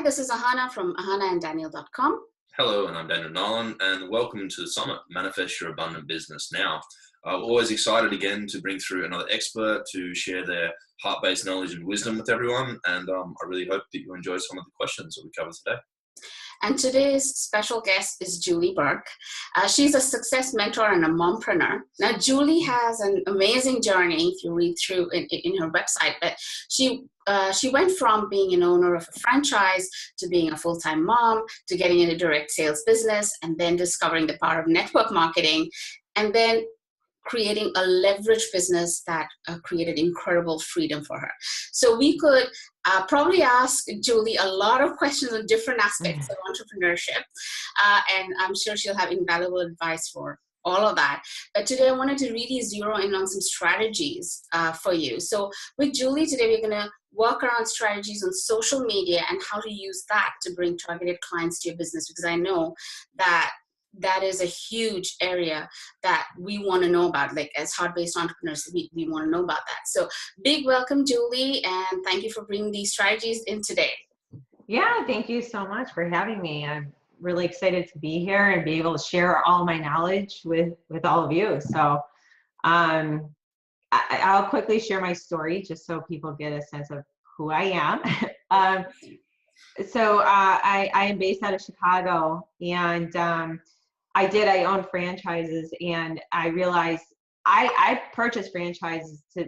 this is Ahana from ahanaanddaniel.com. Hello, and I'm Daniel Nolan, and welcome to the Summit, Manifest Your Abundant Business Now. Always excited again to bring through another expert to share their heart-based knowledge and wisdom with everyone, and I really hope that you enjoy some of the questions that we cover today. And today's special guest is Julie Burke. She's a success mentor and a mompreneur. Now, Julie has an amazing journey if you read through in her website, but she went from being an owner of a franchise to being a full-time mom to getting in a direct sales business and then discovering the power of network marketing and then creating a leverage business that created incredible freedom for her. So we could probably ask Julie a lot of questions on different aspects of entrepreneurship, and I'm sure she'll have invaluable advice for all of that. But today I wanted to really zero in on some strategies for you. So with Julie today, we're going to work around strategies on social media and how to use that to bring targeted clients to your business, because I know that is a huge area that we want to know about. Like as heart-based entrepreneurs, we want to know about that. So big welcome, Julie, and thank you for bringing these strategies in today. Yeah, thank you so much for having me. I'm really excited to be here and be able to share all my knowledge with all of you. So I'll quickly share my story just so people get a sense of who I am. So I am based out of Chicago, and I own franchises, and I realized I purchased franchises to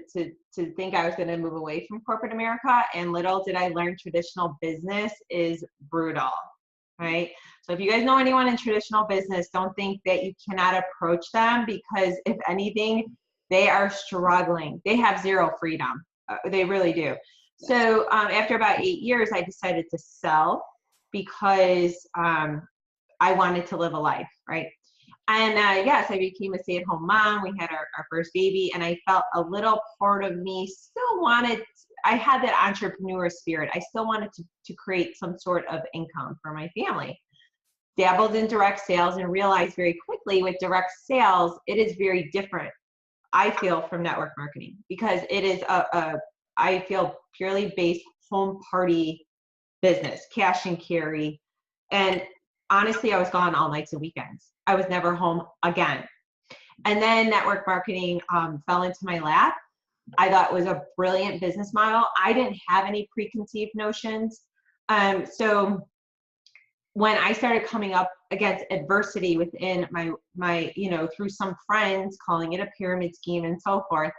think I was going to move away from corporate America, and little did I learn traditional business is brutal, right? So if you guys know anyone in traditional business, don't think that you cannot approach them, because if anything, they are struggling. They have zero freedom. They really do. So after about 8 years, I decided to sell because I wanted to live a life, right? And yes, I became a stay-at-home mom. We had our first baby, and I felt a little part of me still wanted, I had that entrepreneur spirit. I still wanted to create some sort of income for my family. Dabbled in direct sales and realized very quickly with direct sales, it is very different, I feel, from network marketing, because it is I feel purely based home party business, cash and carry. And honestly, I was gone all nights and weekends. I was never home again. And then network marketing fell into my lap. I thought it was a brilliant business model. I didn't have any preconceived notions. So when I started coming up against adversity within my through some friends calling it a pyramid scheme and so forth,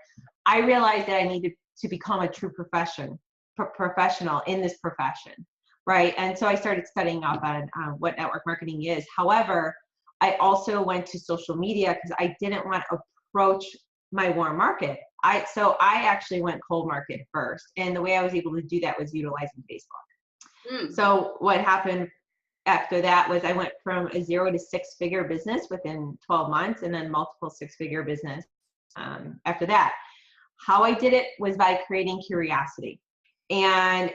I realized that I needed to become a true professional in this profession, right? And so I started studying up on what network marketing is. However, I also went to social media because I didn't want to approach my warm market. So I actually went cold market first. And the way I was able to do that was utilizing Facebook. So what happened after that was I went from a 0 to 6-figure business within 12 months, and then multiple 6-figure business after that. How I did it was by creating curiosity and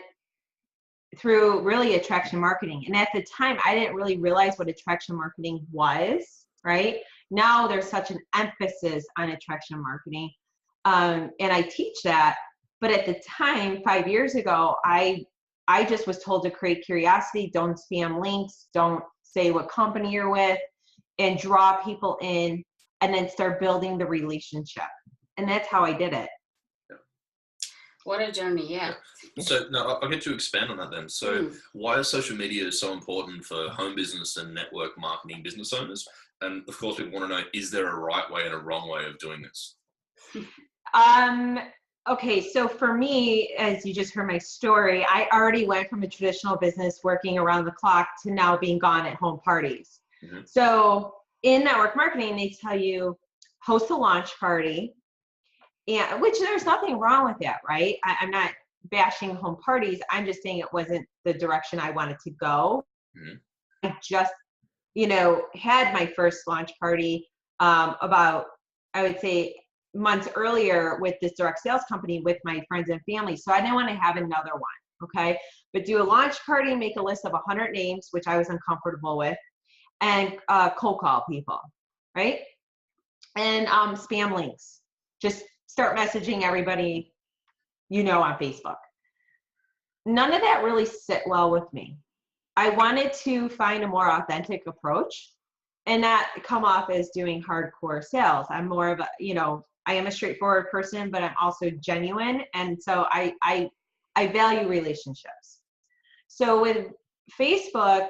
through really attraction marketing. And at the time, I didn't really realize what attraction marketing was, right? Now there's such an emphasis on attraction marketing, and I teach that. But at the time, 5 years ago, I just was told to create curiosity, don't spam links, don't say what company you're with, and draw people in, and then start building the relationship. And that's how I did it. What a journey, yeah. So no, I'll get to expand on that then. So why is social media so important for home business and network marketing business owners? And of course, we want to know, is there a right way and a wrong way of doing this? Okay, so for me, as you just heard my story, I already went from a traditional business working around the clock to now being gone at home parties. So in network marketing, they tell you host a launch party, and which there's nothing wrong with that, right? I'm not bashing home parties. I'm just saying it wasn't the direction I wanted to go. I just, had my first launch party about, I would say, months earlier with this direct sales company with my friends and family. So I didn't want to have another one, okay? But do a launch party, make a list of 100 names, which I was uncomfortable with, and cold call people, right? And spam links. Just start messaging everybody on Facebook. None of that really sit well with me. I wanted to find a more authentic approach and not come off as doing hardcore sales. I'm more of a, I am a straightforward person, but I'm also genuine. And so I value relationships. So with Facebook,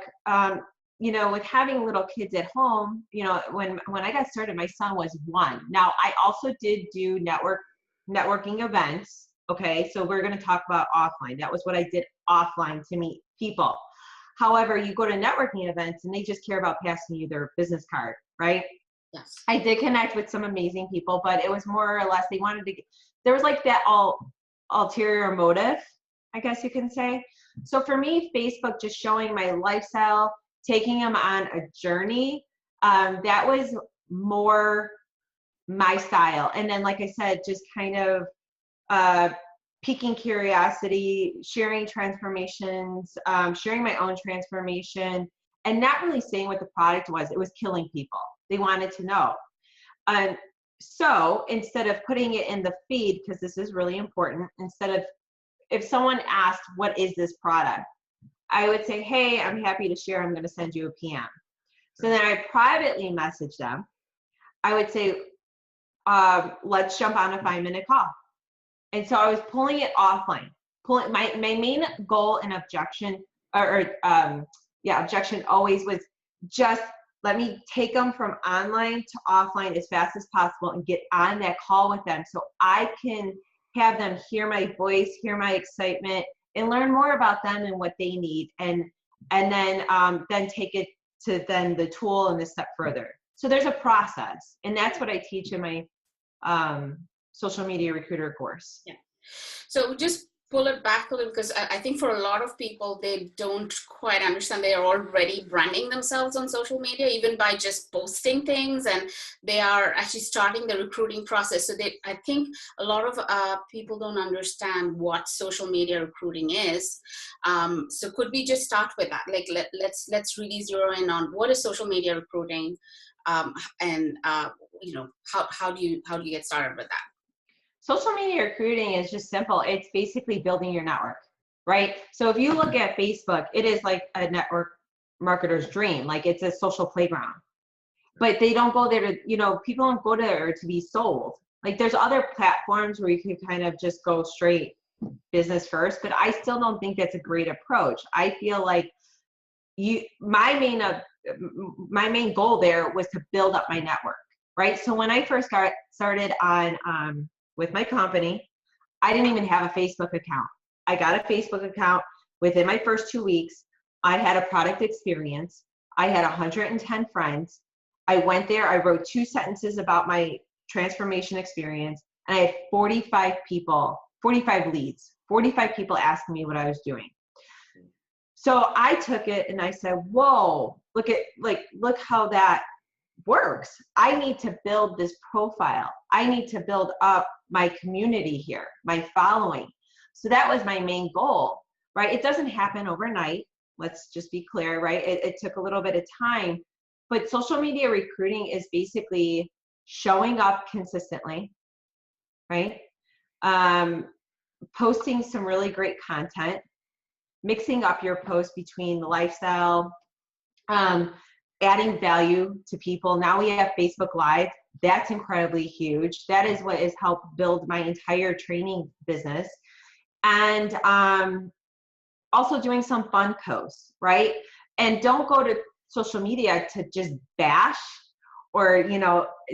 with having little kids at home, when I got started, my son was 1. Now, I also did do networking events. Okay, so we're going to talk about offline. That was what I did offline to meet people. However, you go to networking events and they just care about passing you their business card, right? Yes. I did connect with some amazing people, but it was more or less, there was like that ulterior motive, I guess you can say. So for me, Facebook, just showing my lifestyle, taking them on a journey, that was more my style. And then, like I said, just kind of piquing curiosity, sharing transformations, sharing my own transformation, and not really saying what the product was. It was killing people. They wanted to know. So instead of putting it in the feed, because this is really important, if someone asked, what is this product? I would say, hey, I'm happy to share. I'm going to send you a PM. So then I privately message them. I would say, let's jump on a 5-minute call. And so I was pulling it offline. My main goal and objection, objection always was just let me take them from online to offline as fast as possible and get on that call with them so I can have them hear my voice, hear my excitement, and learn more about them and what they need, and then take it to then the tool and the step further. So there's a process, and that's what I teach in my social media recruiter course. Yeah. So just pull it back a little, because I think for a lot of people, they don't quite understand. They are already branding themselves on social media, even by just posting things, and they are actually starting the recruiting process. So I think a lot of people don't understand what social media recruiting is. So could we just start with that? Like let's really zero in on what is social media recruiting, and how do you get started with that? Social media recruiting is just simple. It's basically building your network, right? So if you look at Facebook, it is like a network marketer's dream. Like it's a social playground, but they don't go there to, people don't go there to be sold. Like there's other platforms where you can kind of just go straight business first, but I still don't think that's a great approach. I feel like my main goal there was to build up my network, right? So when I first started on, with my company, I didn't even have a Facebook account. I got a Facebook account within my first 2 weeks. I had a product experience. I had 110 friends. I went there, I wrote 2 sentences about my transformation experience, and I had 45 leads, 45 people asking me what I was doing. So I took it and I said, whoa, look how that works. I need to build this profile. I need to build up my community here, my following. So that was my main goal, right? It doesn't happen overnight. Let's just be clear, right? It took a little bit of time, but social media recruiting is basically showing up consistently, right? Posting some really great content, mixing up your post between the lifestyle, adding value to people. Now we have Facebook Live. That's incredibly huge. That is what has helped build my entire training business. And also doing some fun posts, right? And don't go to social media to just bash or,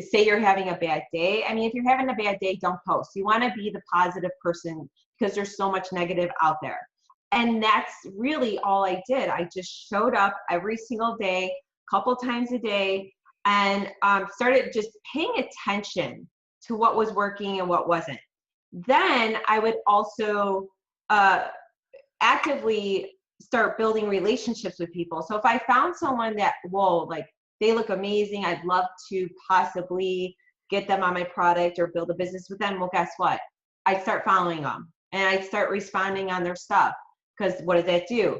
say you're having a bad day. I mean, if you're having a bad day, don't post. You want to be the positive person because there's so much negative out there. And that's really all I did. I just showed up every single day, couple times a day, and started just paying attention to what was working and what wasn't. Then I would also actively start building relationships with people. So if I found someone that, they look amazing, I'd love to possibly get them on my product or build a business with them, well, guess what? I start following them and I start responding on their stuff. Because what does that do?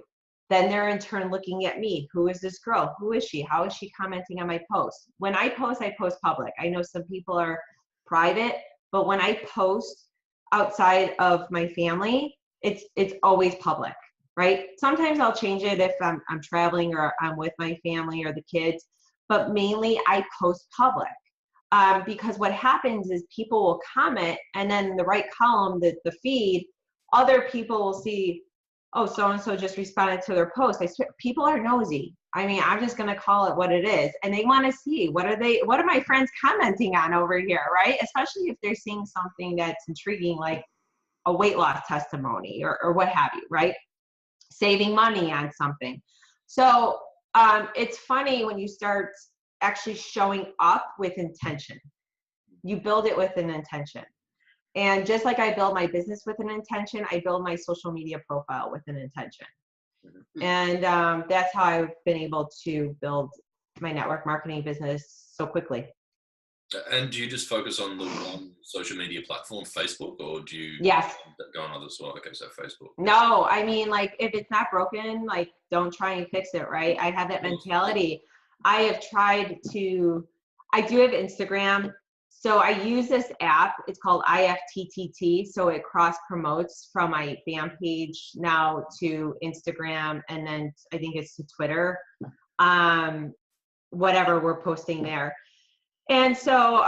Then they're in turn looking at me. Who is this girl? Who is she? How is she commenting on my posts? When I post public. I know some people are private, but when I post outside of my family, it's always public. right? Sometimes I'll change it if I'm traveling or I'm with my family or the kids, but mainly I post public. Because what happens is people will comment, and then in the right column, the feed, other people will see, oh, so-and-so just responded to their post. People are nosy. I mean, I'm just going to call it what it is. And they want to see, what are my friends commenting on over here, right? Especially if they're seeing something that's intriguing, like a weight loss testimony or what have you, right? Saving money on something. So it's funny when you start actually showing up with intention. You build it with an intention. And just like I build my business with an intention, I build my social media profile with an intention. And that's how I've been able to build my network marketing business so quickly. And do you just focus on the one social media platform, Facebook, or do you Yes. go on others as well? Okay, so Facebook. No, I mean, like, if it's not broken, like, don't try and fix it, right? I have that mentality. I do have Instagram. So I use this app. It's called IFTTT. So it cross promotes from my fan page now to Instagram, and then I think it's to Twitter, whatever we're posting there. And so,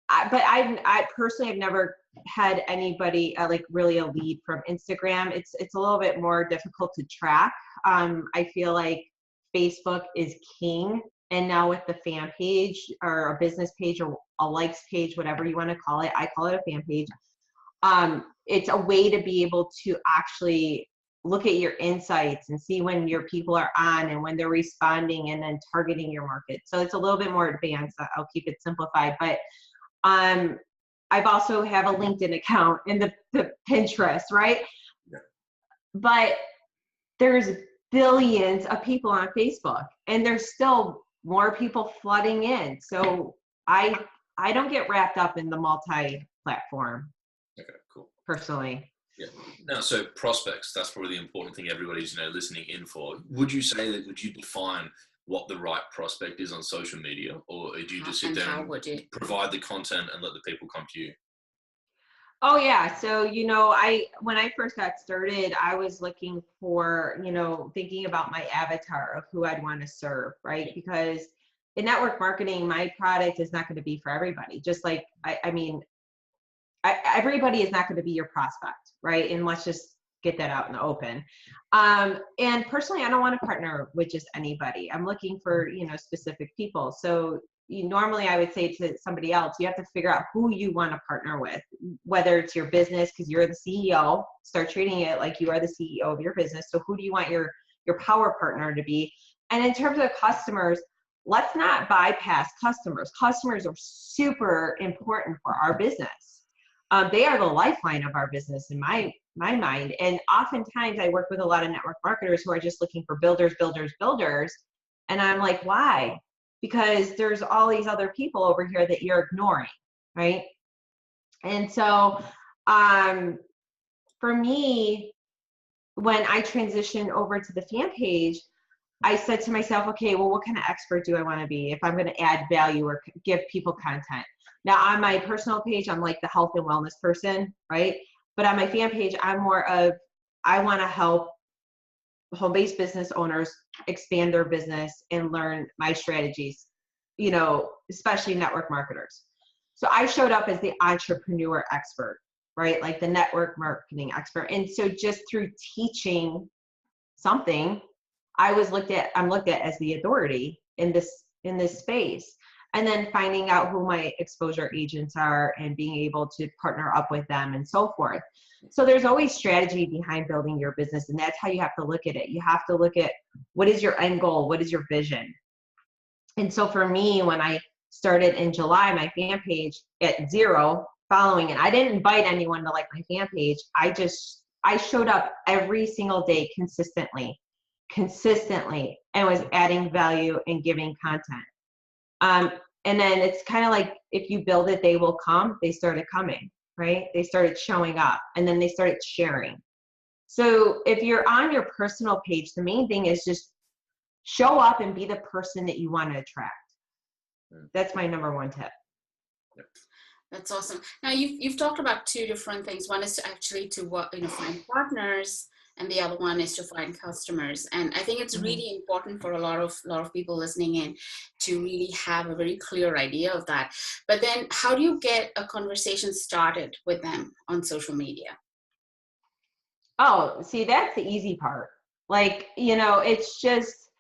but I personally have never had anybody like really a lead from Instagram. It's a little bit more difficult to track. I feel like Facebook is king. And now with the fan page or a business page or a likes page, whatever you want to call it, I call it a fan page. It's a way to be able to actually look at your insights and see when your people are on and when they're responding and then targeting your market. So it's a little bit more advanced. I'll keep it simplified. But I've also have a LinkedIn account and the Pinterest, right? Yeah. But there's billions of people on Facebook, and there's still more people flooding in. So I don't get wrapped up in the multi-platform. Okay, cool. Personally. Yeah. Now, so prospects, that's probably the important thing everybody's, listening in for. Would you define what the right prospect is on social media, or do you just sit down and provide the content and let the people come to you? Oh yeah. So, when I first got started, I was looking for, thinking about my avatar of who I'd want to serve, right? Because in network marketing, my product is not going to be for everybody. Just like, everybody is not going to be your prospect, right? And let's just get that out in the open. And personally, I don't want to partner with just anybody. I'm looking for, specific people. So normally I would say to somebody else, you have to figure out who you want to partner with, whether it's your business, because you're the CEO, start treating it like you are the CEO of your business. So who do you want your power partner to be? And in terms of customers, let's not bypass customers. Customers are super important for our business. They are the lifeline of our business in my mind. And oftentimes I work with a lot of network marketers who are just looking for builders. And I'm like, why? Because there's all these other people over here that you're ignoring, right? And so for me, when I transitioned over to the fan page, I said to myself, okay, well, what kind of expert do I want to be if I'm going to add value or give people content? Now, on my personal page, I'm like the health and wellness person, right? But on my fan page, I'm more of, I want to help home-based business owners expand their business and learn my strategies, especially network marketers. So I showed up as the entrepreneur expert, right? Like the network marketing expert. And so just through teaching something, I'm looked at as the authority in this space. And then finding out who my exposure agents are and being able to partner up with them and so forth. So there's always strategy behind building your business, and that's how you have to look at it. You have to look at what is your end goal, what is your vision. And so for me, when I started in July, my fan page at 0 following, and I didn't invite anyone to like my fan page. I showed up every single day consistently, and was adding value and giving content. And then it's kind of like, if you build it, they will come. They started coming, right? They started showing up, and then they started sharing. So if you're on your personal page, the main thing is just show up and be the person that you want to attract. That's my number one tip. That's awesome. Now you've talked about two different things. One is to work, find partners, and the other one is to find customers. And I think it's really important for a lot of people listening in to really have a very clear idea of that. But then how do you get a conversation started with them on social media? Oh, see, that's the easy part. Like, you know, it's just,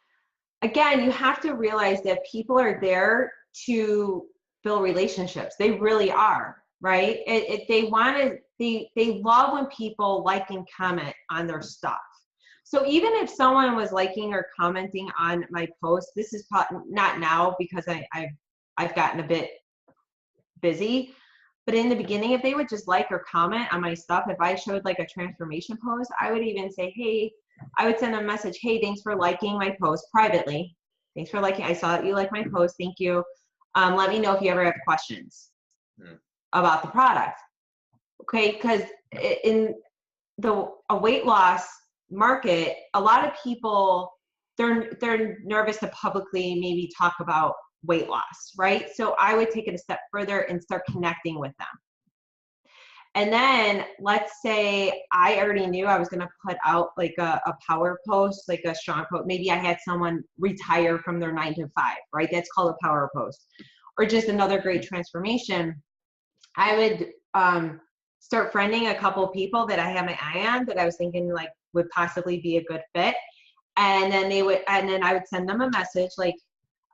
again, you have to realize that people are there to build relationships. They really are, right? They want to, they love when people like and comment on their stuff. So even if someone was liking or commenting on my post, this is not now because I've gotten a bit busy. But in the beginning, if they would just like or comment on my stuff, if I showed like a transformation post, I would even say, hey, I would send a message, hey, thanks for liking my post privately. Thanks for liking. I saw that you like my post. Thank you. Let me know if you ever have questions about the product. Okay, because in a weight loss market, a lot of people, they're nervous to publicly maybe talk about weight loss, right? So I would take it a step further and start connecting with them. And then let's say I already knew I was going to put out like a power post, like a strong post. Maybe I had someone retire from their 9 to 5, right? That's called a power post, or just another great transformation. I would start friending a couple of people that I had my eye on that I was thinking like would possibly be a good fit. And then I would send them a message like,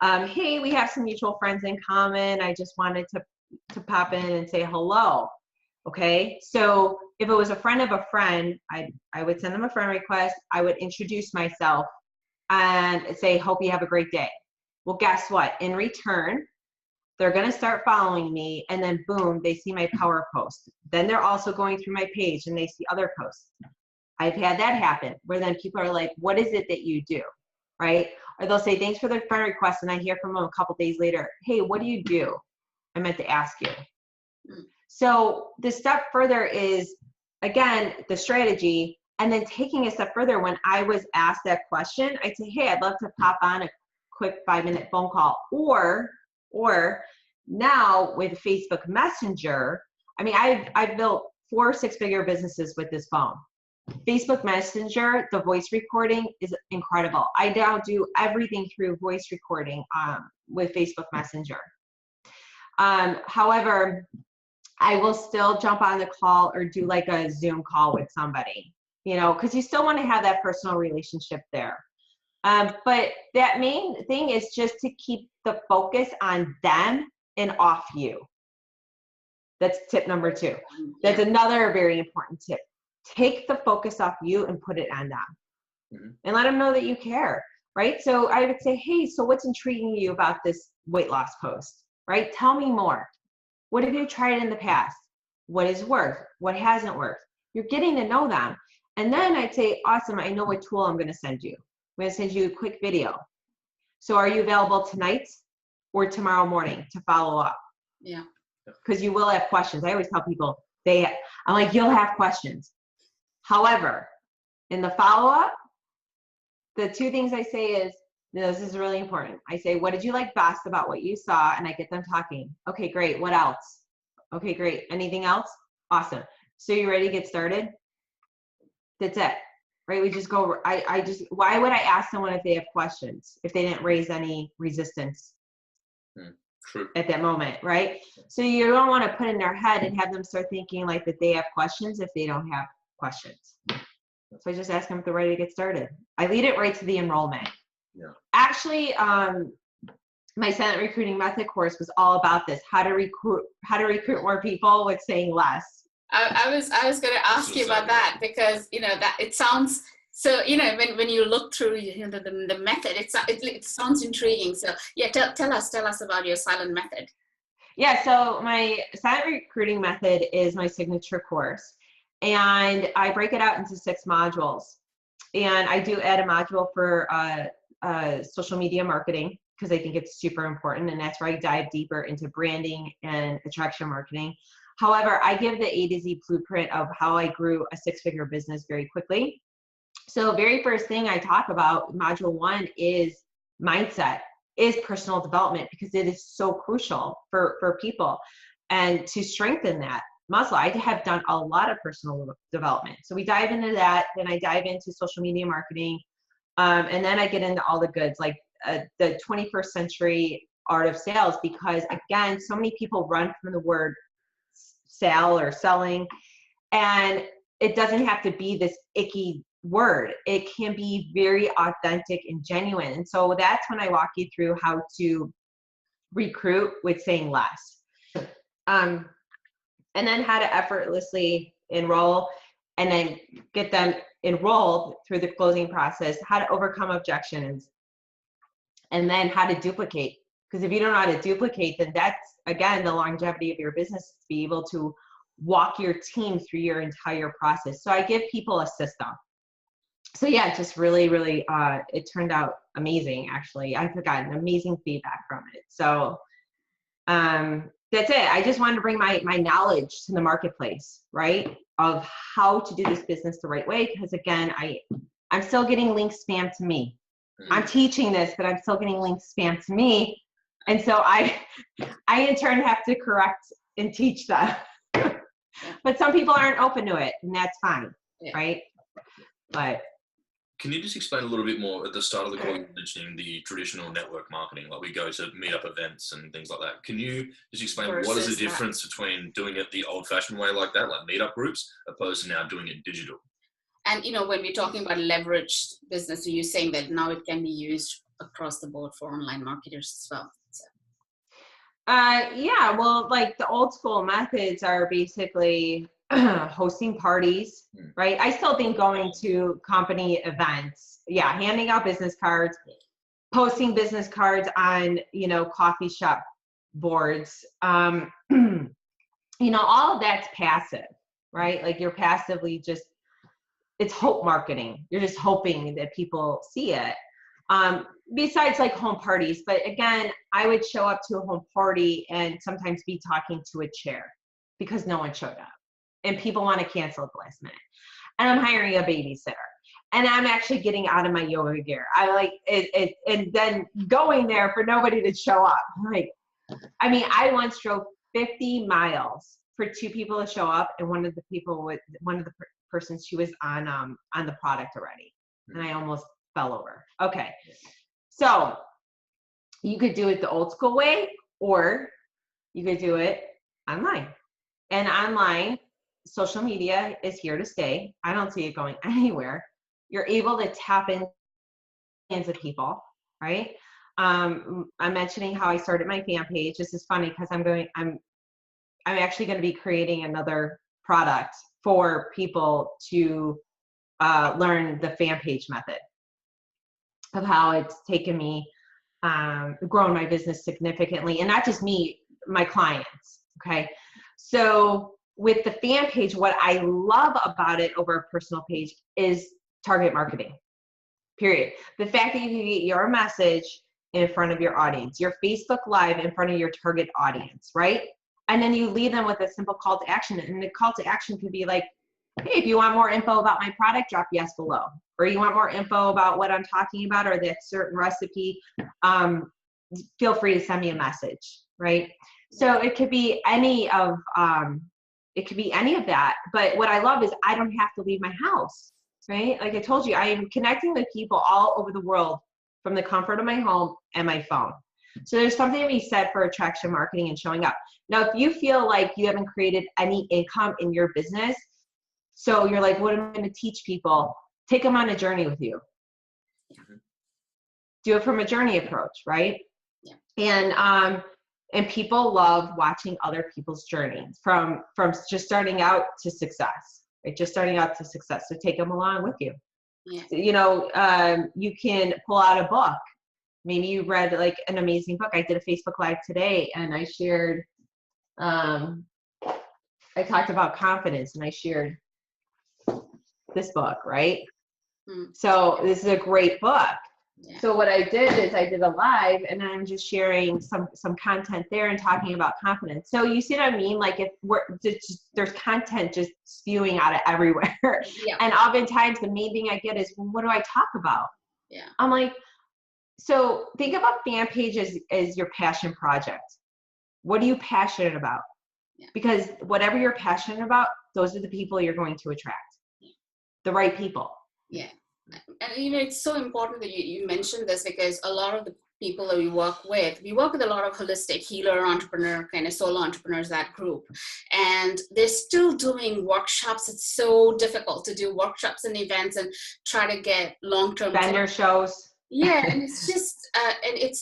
hey, we have some mutual friends in common. I just wanted to pop in and say hello. Okay, so if it was a friend of a friend, I would send them a friend request. I would introduce myself and say, hope you have a great day. Well, guess what? In return, they're going to start following me, and then boom, they see my power post. Then they're also going through my page and they see other posts. I've had that happen where then people are like, what is it that you do? Right? Or they'll say, thanks for the friend request. And I hear from them a couple days later, hey, what do you do? I meant to ask you. So the step further is, again, the strategy, and then taking a step further. When I was asked that question, I'd say, hey, I'd love to pop on a quick 5-minute phone call. Or now with Facebook Messenger, I mean, I've built 4 6-figure businesses with this phone. Facebook Messenger, the voice recording is incredible. I now do everything through voice recording with Facebook Messenger. However, I will still jump on the call or do like a Zoom call with somebody, you know, because you still want to have that personal relationship there. But that main thing is just to keep the focus on them and off you. That's tip number 2. That's another very important tip. Take the focus off you and put it on them. And let them know that you care, right? So I would say, hey, so what's intriguing you about this weight loss post, right? Tell me more. What have you tried in the past? What has worked? What hasn't worked? You're getting to know them. And then I'd say, awesome, I know what tool I'm going to send you. I'm going to send you a quick video. So are you available tonight or tomorrow morning to follow up? Yeah. Because you will have questions. I always tell people, I'm like, you'll have questions. However, in the follow-up, the 2 things I say is, this is really important. I say, what did you like best about what you saw? And I get them talking. Okay, great. What else? Okay, great. Anything else? Awesome. So you ready to get started? That's it, right? We just go, why would I ask someone if they have questions, if they didn't raise any resistance at that moment, right? So you don't want to put in their head and have them start thinking like that they have questions if they don't have questions. So I just ask them if they're ready to get started. I lead it right to the enrollment. Yeah. Actually, my Silent Recruiting Method course was all about this: how to recruit more people with saying less. I was going to ask you about that, because you know that it sounds so, you know, when you look through the method, it sounds intriguing. So yeah, tell us about your silent method. Yeah, so my Silent Recruiting Method is my signature course, and I break it out into 6 modules. And I do add a module for social media marketing, because I think it's super important, and that's where I dive deeper into branding and attraction marketing. However, I give the A to Z blueprint of how I grew a 6-figure business very quickly. So very first thing I talk about, module 1, is mindset, is personal development, because it is so crucial for people, and to strengthen that. muscle. I have done a lot of personal development. So we dive into that. Then I dive into social media marketing. And then I get into all the goods, like the 21st century art of sales, because again, so many people run from the word sell or selling, and it doesn't have to be this icky word. It can be very authentic and genuine. And so that's when I walk you through how to recruit with saying less. And then how to effortlessly enroll and then get them enrolled through the closing process, how to overcome objections, and then how to duplicate. Because if you don't know how to duplicate, then that's, again, the longevity of your business, to be able to walk your team through your entire process. So I give people a system. So yeah, just really, really, it turned out amazing, actually. I've gotten amazing feedback from it. So that's it. I just wanted to bring my knowledge to the marketplace, right? Of how to do this business the right way. Because again, I'm still getting links spammed to me. I'm teaching this, but I'm still getting links spammed to me. And so I in turn have to correct and teach them. But some people aren't open to it, and that's fine, right? But can you just explain a little bit more at the start of the call? You mentioning the traditional network marketing, like we go to meetup events and things like that. Can you just explain what is the difference between doing it the old-fashioned way like that, like meetup groups, opposed to now doing it digital? And when we're talking about leveraged business, you're saying that now it can be used across the board for online marketers as well. So. Yeah, well, like the old school methods are basically hosting parties, right? I still think going to company events, handing out business cards, posting business cards on, coffee shop boards, all of that's passive, right? Like you're passively just, it's hope marketing. You're just hoping that people see it. Besides like home parties, but again, I would show up to a home party and sometimes be talking to a chair because no one showed up and people want to cancel at the last minute. And I'm hiring a babysitter and I'm actually getting out of my yoga gear. I like it and then going there for nobody to show up. I once drove 50 miles for 2 people to show up, and one of the persons, she was on the product already, and I almost fell over. Okay. So you could do it the old school way, or you could do it online. And online, social media is here to stay. I don't see it going anywhere. You're able to tap into hands of people, right? I'm mentioning how I started my fan page. This is funny because I'm actually going to be creating another product for people to learn the fan page method of how it's taken me, grown my business significantly, and not just me, my clients, okay? So with the fan page, what I love about it over a personal page is target marketing, period. The fact that you can get your message in front of your audience, your Facebook Live in front of your target audience, right? And then you leave them with a simple call to action. And the call to action could be like, hey, if you want more info about my product, drop yes below. Or you want more info about what I'm talking about or that certain recipe, feel free to send me a message, right? So it could be any of that. But what I love is I don't have to leave my house, right? Like I told you, I am connecting with people all over the world from the comfort of my home and my phone. So there's something to be said for attraction marketing and showing up. Now, if you feel like you haven't created any income in your business, so you're like, what am I going to teach people? Take them on a journey with you. Do it from a journey approach, right? Yeah. And people love watching other people's journeys from just starting out to success, right? Just starting out to success. So take them along with you. Yeah. You can pull out a book. Maybe you read like an amazing book. I did a Facebook Live today and I shared, I talked about confidence and I shared this book, right? So this is a great book. Yeah. So what I did is I did a live and I'm just sharing some content there and talking about confidence. So you see what I mean? Like if there's content just spewing out of everywhere. Yeah. And oftentimes the main thing I get is, well, what do I talk about? Yeah. I'm like, so think about fan page as your passion project. What are you passionate about? because whatever you're passionate about, those are the people you're going to attract, the right people. Yeah. And it's so important that you mentioned this, because a lot of the people that we work with a lot of holistic healer, entrepreneur, kind of solo entrepreneurs, that group, and they're still doing workshops. It's so difficult to do workshops and events and try to get long-term vendor shows. Yeah, and it's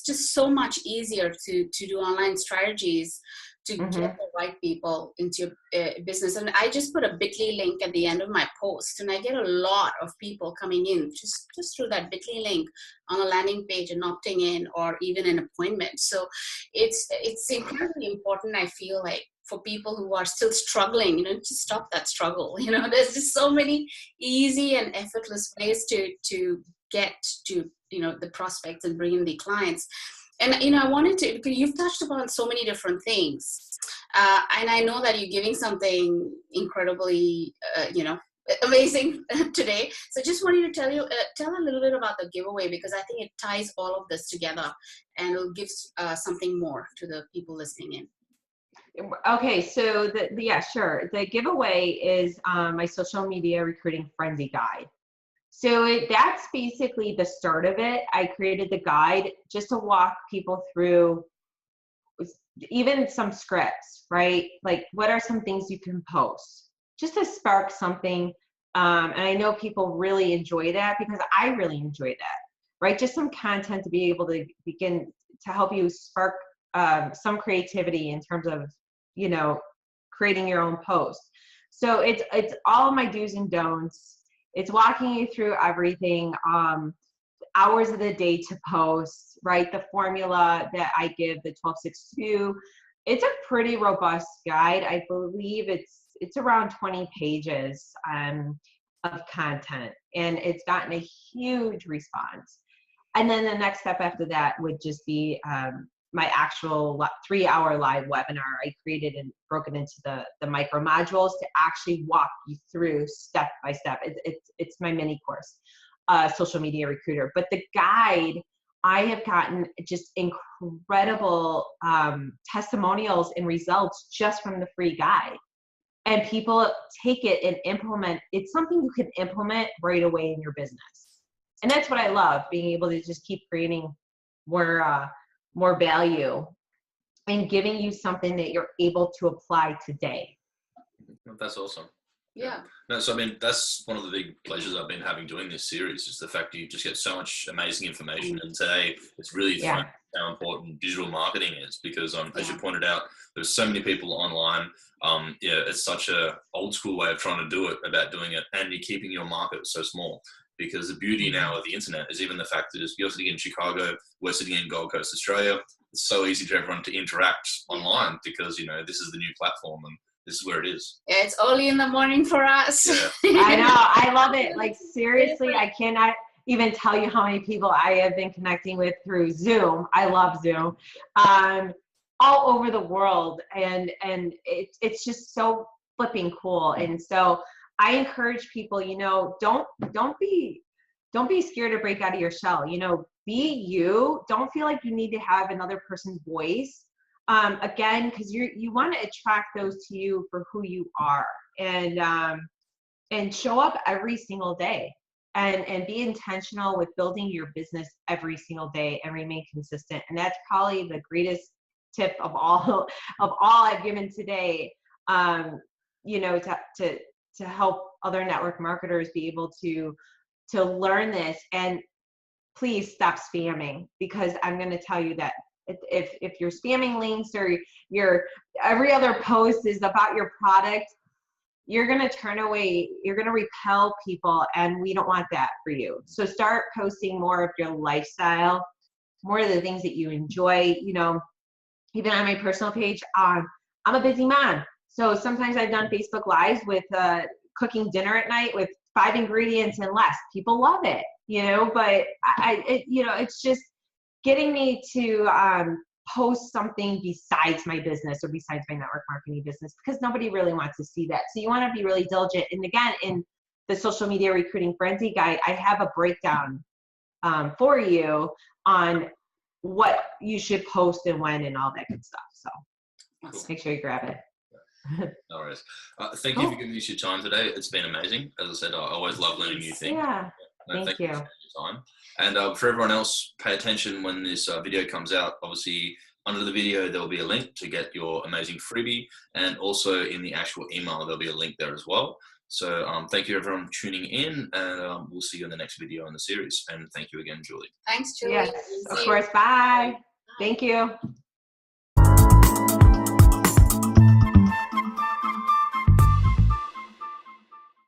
just so much easier to do online strategies to get the right people into your business. And I just put a bit.ly link at the end of my post, and I get a lot of people coming in just through that bit.ly link on a landing page and opting in, or even an appointment. So it's incredibly important, I feel like, for people who are still struggling, to stop that struggle. There's just so many easy and effortless ways to get to, the prospects and bring in the clients. And, I wanted to, because you've touched upon so many different things. And I know that you're giving something incredibly, amazing today. So just wanted to tell a little bit about the giveaway, because I think it ties all of this together and it'll give something more to the people listening in. Okay, so yeah, sure. The giveaway is my social media recruiting frenzy guide. So that's basically the start of it. I created the guide just to walk people through even some scripts, right? Like, what are some things you can post just to spark something? And I know people really enjoy that, because I really enjoy that, right? Just some content to be able to begin to help you spark some creativity in terms of, creating your own post. So it's all my do's and don'ts. It's walking you through everything, hours of the day to post, right? The formula that I give, the 12-6-2. It's a pretty robust guide. I believe it's around 20 pages of content, and it's gotten a huge response. And then the next step after that would just be my actual 3-hour live webinar. I created and broken into the micro modules to actually walk you through step by step. It's my mini course, Social Media Recruiter. But the guide, I have gotten just incredible testimonials and results just from the free guide. And people take it and implement. It's something you can implement right away in your business. And that's what I love, being able to just keep creating more value and giving you something that you're able to apply today. That's awesome. Yeah. No, so I mean, that's one of the big pleasures I've been having doing this series, is the fact that you just get so much amazing information. And today it's really fun how important digital marketing is, because as you pointed out, there's so many people online. It's such a old school way of trying to do it, about doing it, and you're keeping your market so small. Because the beauty now of the internet is even the fact that you're sitting in Chicago, we're sitting in Gold Coast, Australia. It's so easy for everyone to interact online, because, this is the new platform and this is where it is. Yeah, it's early in the morning for us. Yeah. I know. I love it. Like, seriously, I cannot even tell you how many people I have been connecting with through Zoom. I love Zoom. All over the world. And it's just so flipping cool. And so I encourage people, don't be scared to break out of your shell. Be you. Don't feel like you need to have another person's voice. Again, because you want to attract those to you for who you are, and show up every single day, and be intentional with building your business every single day, and remain consistent. And that's probably the greatest tip of all I've given today. To help other network marketers be able to learn this. And please stop spamming, because I'm going to tell you that if you're spamming links, or your every other post is about your product, you're going to turn away, you're going to repel people, and we don't want that for you. So start posting more of your lifestyle, more of the things that you enjoy. Even on my personal page, I'm a busy mom. So sometimes I've done Facebook Lives with cooking dinner at night with 5 ingredients and less. People love it, but it's just getting me to post something besides my business, or besides my network marketing business, because nobody really wants to see that. So you want to be really diligent. And again, in the Social Media Recruiting Frenzy Guide, I have a breakdown for you on what you should post and when and all that good stuff. So make sure you grab it. No worries. Thank you for giving us your time today. It's been amazing. As I said, I always love learning new things. Yeah. No, Thank you. For your time. And for everyone else, pay attention when this video comes out. Obviously, under the video, there'll be a link to get your amazing freebie. And also in the actual email, there'll be a link there as well. So thank you, everyone, tuning in. And we'll see you in the next video in the series. And thank you again, Julie. Thanks, Julie. Yes, of course. Bye. Thank you.